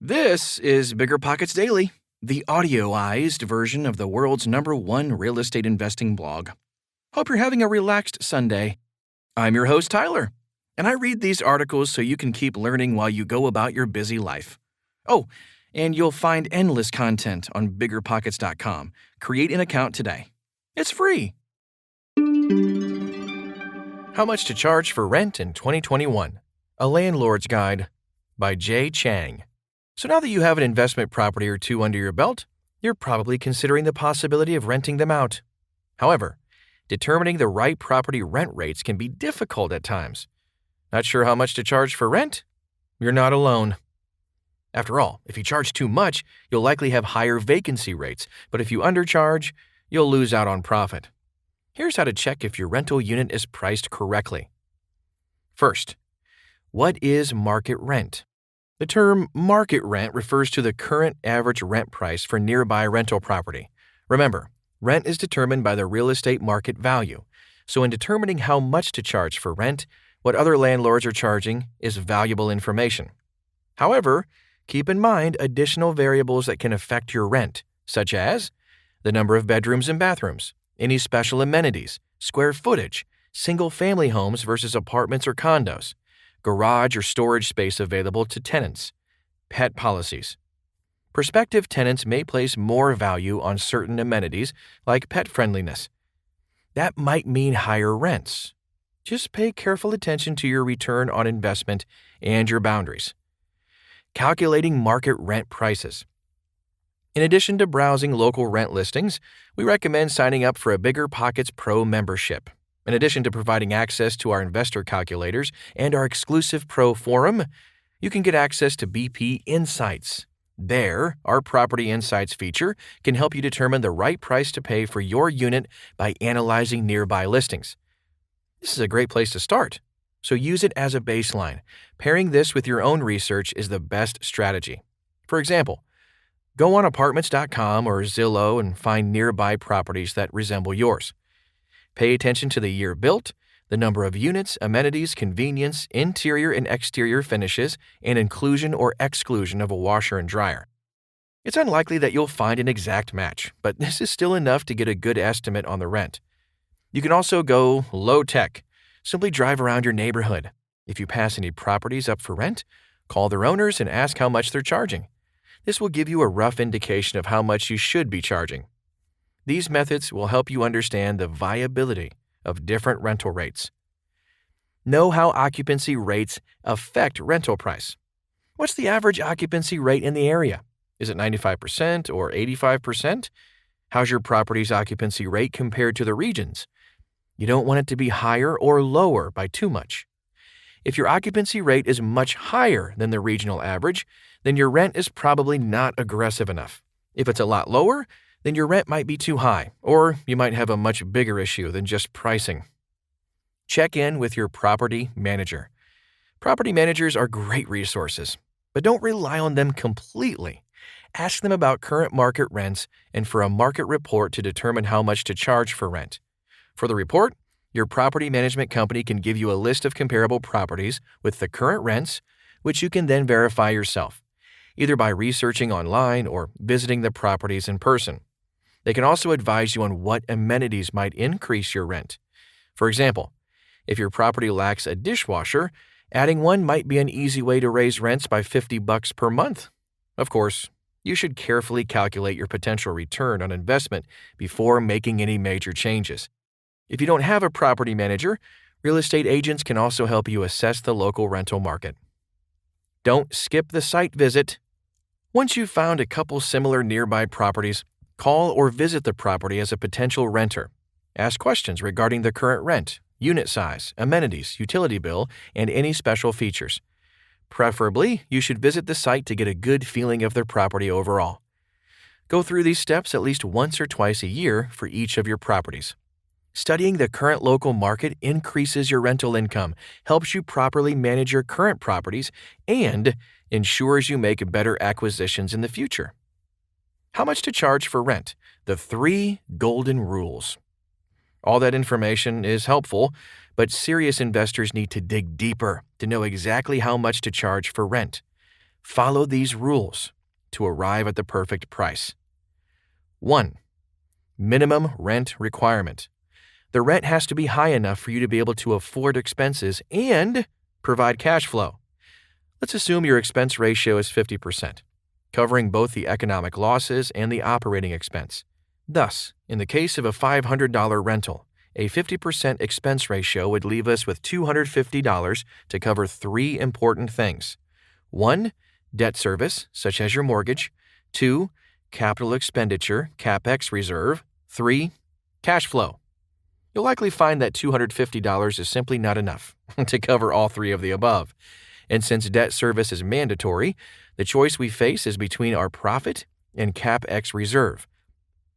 This is BiggerPockets Daily, the audioized version of the world's #1 real estate investing blog. Hope you're having a relaxed Sunday. I'm your host, Tyler, and I read these articles so you can keep learning while you go about your busy life. Oh, and you'll find endless content on BiggerPockets.com. Create an account today. It's free. How Much to Charge for Rent in 2021? A Landlord's Guide by Jay Chang. So now that you have an investment property or two under your belt, you're probably considering the possibility of renting them out. However, determining the right property rent rates can be difficult at times. Not sure how much to charge for rent? You're not alone. After all, if you charge too much, you'll likely have higher vacancy rates, but if you undercharge, you'll lose out on profit. Here's how to check if your rental unit is priced correctly. First, what is market rent? The term market rent refers to the current average rent price for nearby rental property. Remember, rent is determined by the real estate market value. So in determining how much to charge for rent, what other landlords are charging is valuable information. However, keep in mind additional variables that can affect your rent, such as the number of bedrooms and bathrooms, any special amenities, square footage, single-family homes versus apartments or condos, garage or storage space available to tenants, pet policies. Prospective tenants may place more value on certain amenities like pet friendliness. That might mean higher rents. Just pay careful attention to your return on investment and your boundaries. Calculating market rent prices. In addition to browsing local rent listings, we recommend signing up for a BiggerPockets Pro membership. In addition to providing access to our investor calculators and our exclusive Pro forum, you can get access to BP Insights. There, our Property Insights feature can help you determine the right price to pay for your unit by analyzing nearby listings. This is a great place to start, so use it as a baseline. Pairing this with your own research is the best strategy. For example, go on apartments.com or Zillow and find nearby properties that resemble yours. Pay attention to the year built, the number of units, amenities, convenience, interior and exterior finishes, and inclusion or exclusion of a washer and dryer. It's unlikely that you'll find an exact match, but this is still enough to get a good estimate on the rent. You can also go low tech. Simply drive around your neighborhood. If you pass any properties up for rent, call their owners and ask how much they're charging. This will give you a rough indication of how much you should be charging. These methods will help you understand the viability of different rental rates. Know how occupancy rates affect rental price. What's the average occupancy rate in the area? Is it 95% or 85%? How's your property's occupancy rate compared to the regions? You don't want it to be higher or lower by too much. If your occupancy rate is much higher than the regional average, then your rent is probably not aggressive enough. If it's a lot lower, then your rent might be too high, or you might have a much bigger issue than just pricing. Check in with your property manager. Property managers are great resources, but don't rely on them completely. Ask them about current market rents and for a market report to determine how much to charge for rent. For the report, your property management company can give you a list of comparable properties with the current rents, which you can then verify yourself, either by researching online or visiting the properties in person. They can also advise you on what amenities might increase your rent. For example, if your property lacks a dishwasher, adding one might be an easy way to raise rents by $50 per month. Of course, you should carefully calculate your potential return on investment before making any major changes. If you don't have a property manager, real estate agents can also help you assess the local rental market. Don't skip the site visit. Once you've found a couple similar nearby properties, call or visit the property as a potential renter. Ask questions regarding the current rent, unit size, amenities, utility bill, and any special features. Preferably, you should visit the site to get a good feeling of their property overall. Go through these steps at least once or twice a year for each of your properties. Studying the current local market increases your rental income, helps you properly manage your current properties, and ensures you make better acquisitions in the future. How much to charge for rent? The 3 golden rules. All that information is helpful, but serious investors need to dig deeper to know exactly how much to charge for rent. Follow these rules to arrive at the perfect price. 1. Minimum rent requirement. The rent has to be high enough for you to be able to afford expenses and provide cash flow. Let's assume your expense ratio is 50%, covering both the economic losses and the operating expense. Thus, in the case of a $500 rental, a 50% expense ratio would leave us with $250 to cover three important things. 1. Debt service, such as your mortgage. 2. Capital expenditure, CapEx reserve. 3. Cash flow. You'll likely find that $250 is simply not enough to cover all three of the above. And since debt service is mandatory, the choice we face is between our profit and CapEx reserve.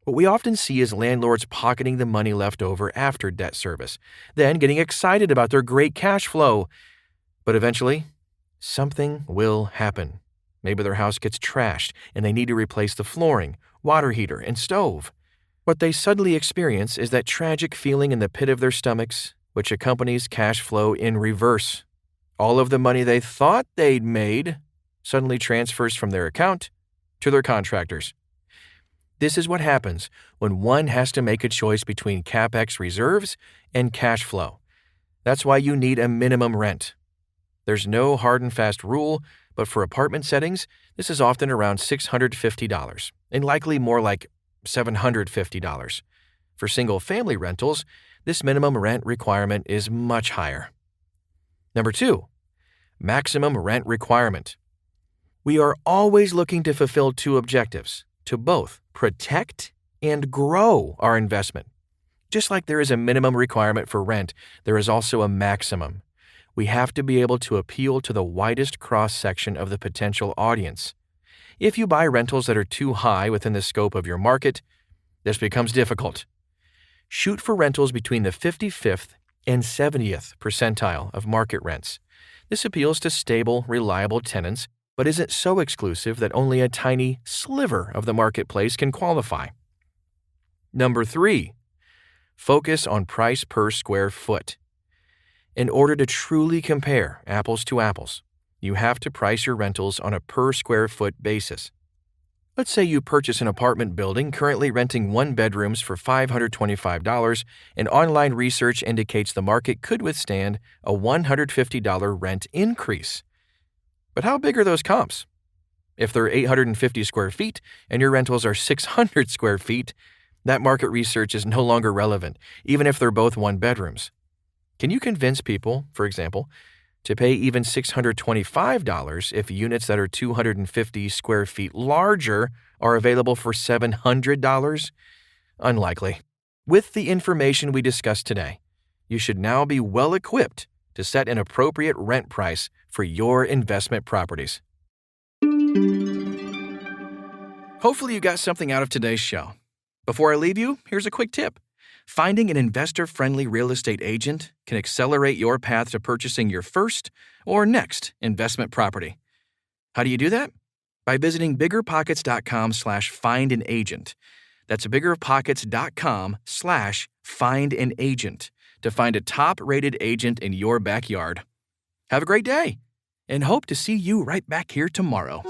What we often see is landlords pocketing the money left over after debt service, then getting excited about their great cash flow. But eventually, something will happen. Maybe their house gets trashed and they need to replace the flooring, water heater, and stove. What they suddenly experience is that tragic feeling in the pit of their stomachs, which accompanies cash flow in reverse. All of the money they thought they'd made suddenly transfers from their account to their contractors. This is what happens when one has to make a choice between CapEx reserves and cash flow. That's why you need a minimum rent. There's no hard and fast rule, but for apartment settings, this is often around $650, and likely more like $750. For single-family rentals, this minimum rent requirement is much higher. Number 2, maximum rent requirement. We are always looking to fulfill two objectives, to both protect and grow our investment. Just like there is a minimum requirement for rent, there is also a maximum. We have to be able to appeal to the widest cross-section of the potential audience. If you buy rentals that are too high within the scope of your market, this becomes difficult. Shoot for rentals between the 55th and 70th percentile of market rents. This appeals to stable, reliable tenants, but isn't so exclusive that only a tiny sliver of the marketplace can qualify. Number 3, focus on price per square foot. In order to truly compare apples to apples, you have to price your rentals on a per square foot basis. Let's say you purchase an apartment building currently renting 1 bedrooms for $525, and online research indicates the market could withstand a $150 rent increase. But how big are those comps? If they're 850 square feet and your rentals are 600 square feet, that market research is no longer relevant, even if they're both 1 bedrooms. Can you convince people, for example, to pay even $625 if units that are 250 square feet larger are available for $700? Unlikely. With the information we discussed today, you should now be well equipped to set an appropriate rent price for your investment properties. Hopefully you got something out of today's show. Before I leave you, here's a quick tip. Finding an investor-friendly real estate agent can accelerate your path to purchasing your first or next investment property. How do you do that? By visiting BiggerPockets.com/find-an-agent. That's BiggerPockets.com/find-an-agent to find a top-rated agent in your backyard. Have a great day, and hope to see you right back here tomorrow.